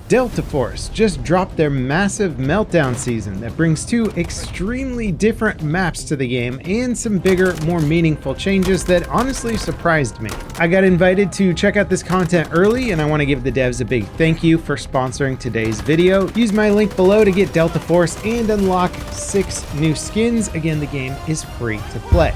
Delta Force just dropped their massive Meltdown season that brings two extremely different maps to the game and some bigger, more meaningful changes that honestly surprised me. I got invited to check out this content early, and I want to give the devs a big thank you for sponsoring today's video. Use my link below to get Delta Force and unlock 6 new skins. Again, the game is free to play.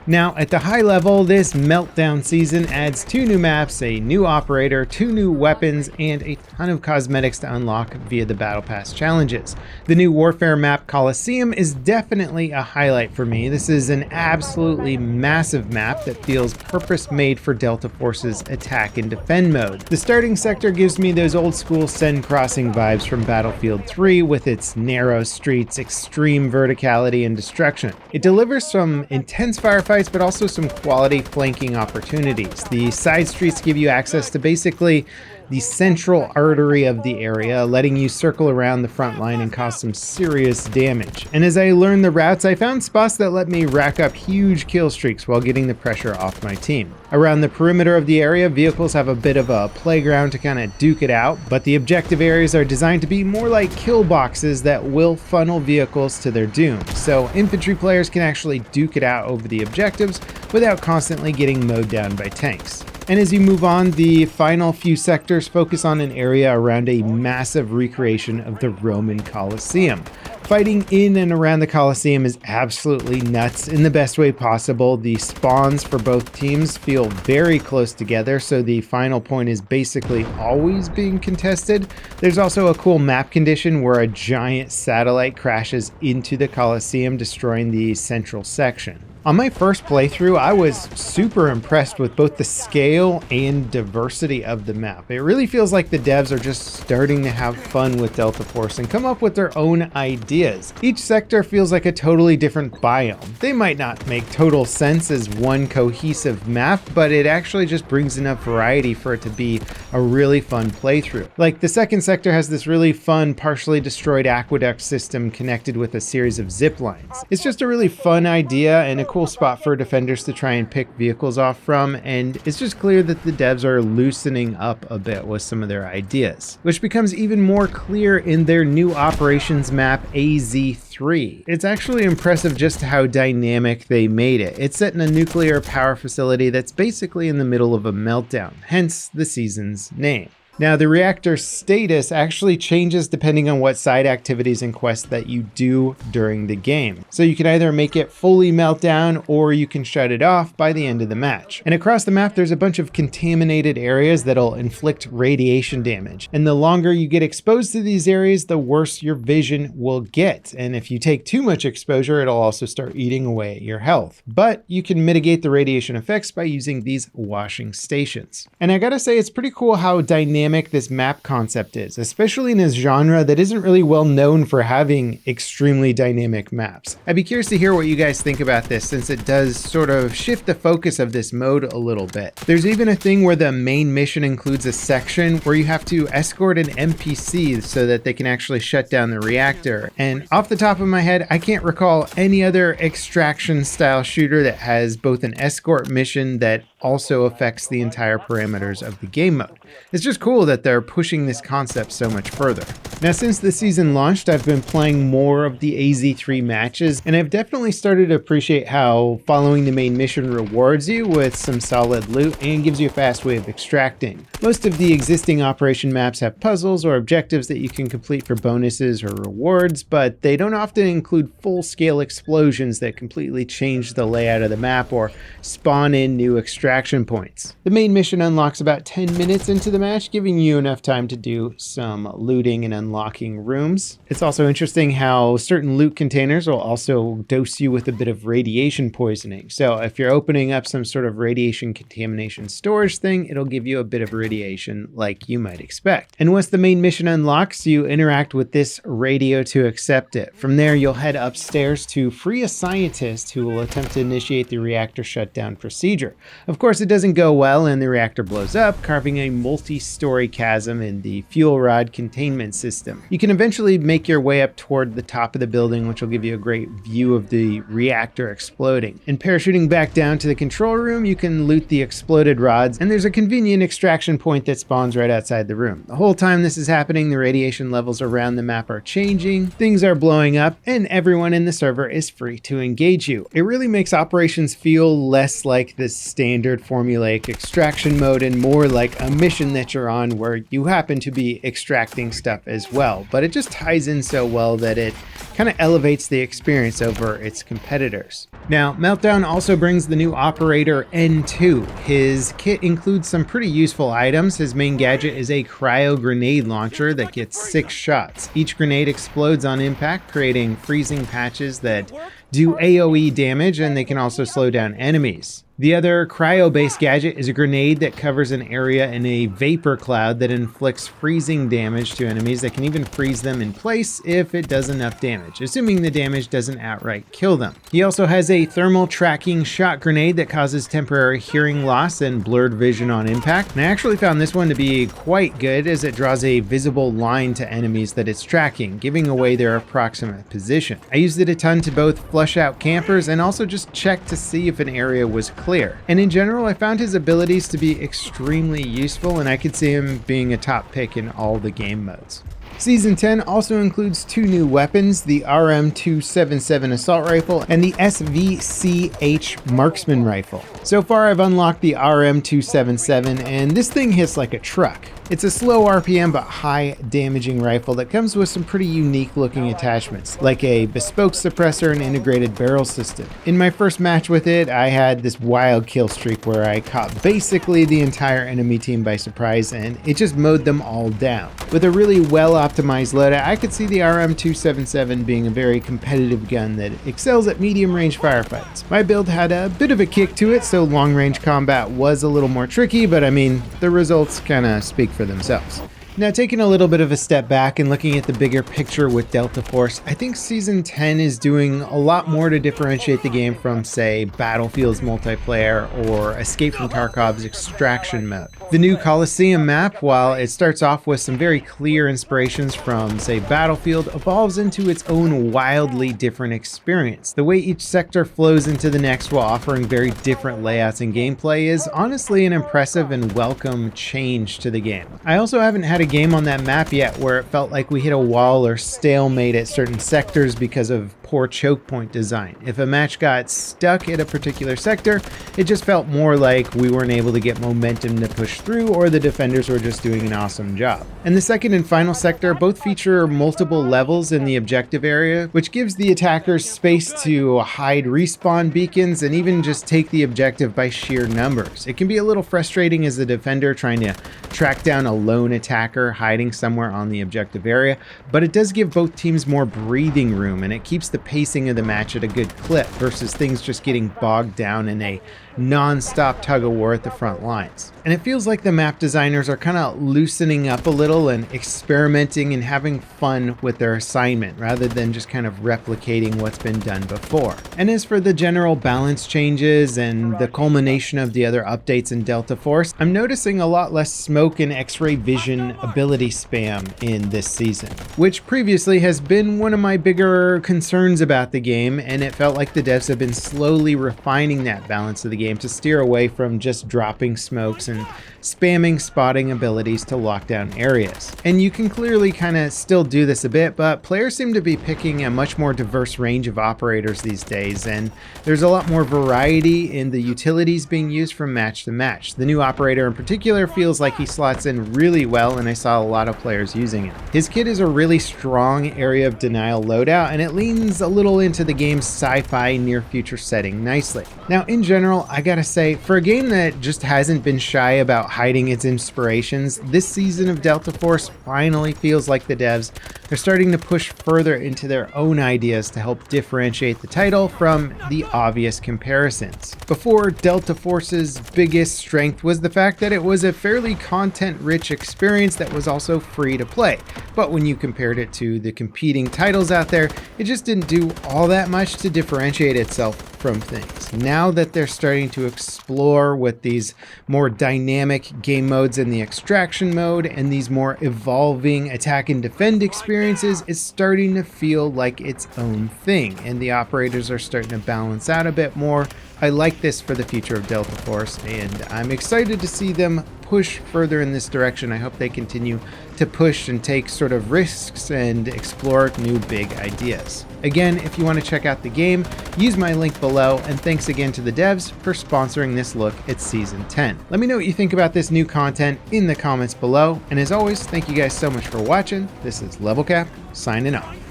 Now, at the high level, this Meltdown season adds 2 new maps, a new operator, 2 new weapons, and a ton of cosmetics to unlock via the Battle Pass challenges. The new Warfare map, Colosseum, is definitely a highlight for me. This is an absolutely massive map that feels purpose-made for Delta Force's attack and defend mode. The starting sector gives me those old-school Sen Crossing vibes from Battlefield 3 with its narrow streets, extreme verticality, and destruction. It delivers some intense firefights, but also some quality flanking opportunities. The side streets give you access to basically the central artery of the area, letting you circle around the front line and cause some serious damage. And as I learned the routes, I found spots that let me rack up huge kill streaks while getting the pressure off my team. Around the perimeter of the area, vehicles have a bit of a playground to kind of duke it out, but the objective areas are designed to be more like kill boxes that will funnel vehicles to their doom. So infantry players can actually duke it out over the objectives without constantly getting mowed down by tanks. And as you move on, the final few sectors focus on an area around a massive recreation of the Roman Colosseum. Fighting in and around the Colosseum is absolutely nuts in the best way possible. The spawns for both teams feel very close together, so the final point is basically always being contested. There's also a cool map condition where a giant satellite crashes into the Colosseum, destroying the central section. On my first playthrough, I was super impressed with both the scale and diversity of the map. It really feels like the devs are just starting to have fun with Delta Force and come up with their own ideas. Each sector feels like a totally different biome. They might not make total sense as one cohesive map, but it actually just brings enough variety for it to be a really fun playthrough. Like the second sector has this really fun, partially destroyed aqueduct system connected with a series of zip lines. It's just a really fun idea and a cool spot for defenders to try and pick vehicles off from, and it's just clear that the devs are loosening up a bit with some of their ideas, which becomes even more clear in their new operations map AZ3. It's actually impressive just how dynamic they made it. It's set in a nuclear power facility that's basically in the middle of a meltdown, hence the season's name. Now, the reactor status actually changes depending on what side activities and quests that you do during the game. So you can either make it fully melt down or you can shut it off by the end of the match. And across the map, there's a bunch of contaminated areas that'll inflict radiation damage. And the longer you get exposed to these areas, the worse your vision will get. And if you take too much exposure, it'll also start eating away at your health. But you can mitigate the radiation effects by using these washing stations. And I gotta say, it's pretty cool how dynamic this map concept is, especially in a genre that isn't really well known for having extremely dynamic maps. I'd be curious to hear what you guys think about this, since it does sort of shift the focus of this mode a little bit. There's even a thing where the main mission includes a section where you have to escort an NPC so that they can actually shut down the reactor. And off the top of my head, I can't recall any other extraction style shooter that has both an escort mission that also affects the entire parameters of the game mode. It's just cool that they're pushing this concept so much further. Now, since the season launched, I've been playing more of the AZ3 matches, and I've definitely started to appreciate how following the main mission rewards you with some solid loot and gives you a fast way of extracting. Most of the existing operation maps have puzzles or objectives that you can complete for bonuses or rewards, but they don't often include full-scale explosions that completely change the layout of the map or spawn in new extraction points. The main mission unlocks about 10 minutes into the match, giving you enough time to do some looting and unlocking rooms. It's also interesting how certain loot containers will also dose you with a bit of radiation poisoning. So if you're opening up some sort of radiation contamination storage thing, it'll give you a bit of radiation like you might expect. And once the main mission unlocks, you interact with this radio to accept it. From there, you'll head upstairs to free a scientist who will attempt to initiate the reactor shutdown procedure. Of course, it doesn't go well and the reactor blows up, carving a multi-story chasm in the fuel rod containment system system. You can eventually make your way up toward the top of the building, which will give you a great view of the reactor exploding. And parachuting back down to the control room, you can loot the exploded rods, and there's a convenient extraction point that spawns right outside the room. The whole time this is happening, the radiation levels around the map are changing, things are blowing up, and everyone in the server is free to engage you. It really makes operations feel less like this standard formulaic extraction mode and more like a mission that you're on where you happen to be extracting stuff as well. But it just ties in so well that it kind of elevates the experience over its competitors. Now, Meltdown also brings the new operator N2. His kit includes some pretty useful items. His main gadget is a cryo grenade launcher that gets 6 shots. Each grenade explodes on impact, creating freezing patches that do AoE damage, and they can also slow down enemies. The other cryo-based gadget is a grenade that covers an area in a vapor cloud that inflicts freezing damage to enemies that can even freeze them in place if it does enough damage, assuming the damage doesn't outright kill them. He also has a thermal tracking shot grenade that causes temporary hearing loss and blurred vision on impact. And I actually found this one to be quite good as it draws a visible line to enemies that it's tracking, giving away their approximate position. I used it a ton to both flush out campers and also just check to see if an area was clear. And in general, I found his abilities to be extremely useful, and I could see him being a top pick in all the game modes. Season 10 also includes 2 new weapons, the RM-277 assault rifle and the SVCH marksman rifle. So far I've unlocked the RM-277, and this thing hits like a truck. It's a slow RPM but high damaging rifle that comes with some pretty unique looking attachments, like a bespoke suppressor and integrated barrel system. In my first match with it, I had this wild kill streak where I caught basically the entire enemy team by surprise, and it just mowed them all down. With a really well optimized loadout, I could see the RM-277 being a very competitive gun that excels at medium range firefights. My build had a bit of a kick to it, so long range combat was a little more tricky, but I mean, the results kinda speak for themselves. Now, taking a little bit of a step back and looking at the bigger picture with Delta Force, I think Season 10 is doing a lot more to differentiate the game from, say, Battlefield's multiplayer or Escape from Tarkov's extraction mode. The new Colosseum map, while it starts off with some very clear inspirations from, say, Battlefield, evolves into its own wildly different experience. The way each sector flows into the next while offering very different layouts and gameplay is honestly an impressive and welcome change to the game. I also haven't had a game on that map yet where it felt like we hit a wall or stalemate at certain sectors because of poor choke point design. If a match got stuck at a particular sector, it just felt more like we weren't able to get momentum to push through, or the defenders were just doing an awesome job. And the second and final sector both feature multiple levels in the objective area, which gives the attackers space to hide respawn beacons and even just take the objective by sheer numbers. It can be a little frustrating as a defender trying to track down a lone attacker hiding somewhere on the objective area, but it does give both teams more breathing room, and it keeps the pacing of the match at a good clip versus things just getting bogged down in a non-stop tug-of-war at the front lines. And it feels like the map designers are kind of loosening up a little and experimenting and having fun with their assignment rather than just kind of replicating what's been done before. And as for the general balance changes and the culmination of the other updates in Delta Force, I'm noticing a lot less smoke and X-ray vision ability spam in this season, which previously has been one of my bigger concerns about the game, and it felt like the devs have been slowly refining that balance of the game to steer away from just dropping smokes and spamming spotting abilities to lock down areas. And you can clearly kind of still do this a bit, but players seem to be picking a much more diverse range of operators these days, and there's a lot more variety in the utilities being used from match to match. The new operator in particular feels like he slots in really well, and I saw a lot of players using it. His kit is a really strong area of denial loadout, and it leans a little into the game's sci-fi near future setting nicely. Now, in general, I gotta say, for a game that just hasn't been shy about hiding its inspirations, this season of Delta Force finally feels like the devs are starting to push further into their own ideas to help differentiate the title from the obvious comparisons. Before, Delta Force's biggest strength was the fact that it was a fairly content-rich experience that was also free to play. But when you compared it to the competing titles out there, it just didn't do all that much to differentiate itself from things. Now that they're starting to explore with these more dynamic game modes in the extraction mode and these more evolving attack and defend experiences, it's starting to feel like its own thing, and the operators are starting to balance out a bit more. I like this for the future of Delta Force, and I'm excited to see them push further in this direction. I hope they continue to push and take sort of risks and explore new big ideas. Again, if you want to check out the game, use my link below, and thanks again to the devs for sponsoring this look at Season 10. Let me know what you think about this new content in the comments below, and as always, thank you guys so much for watching. This is Level Cap, signing off.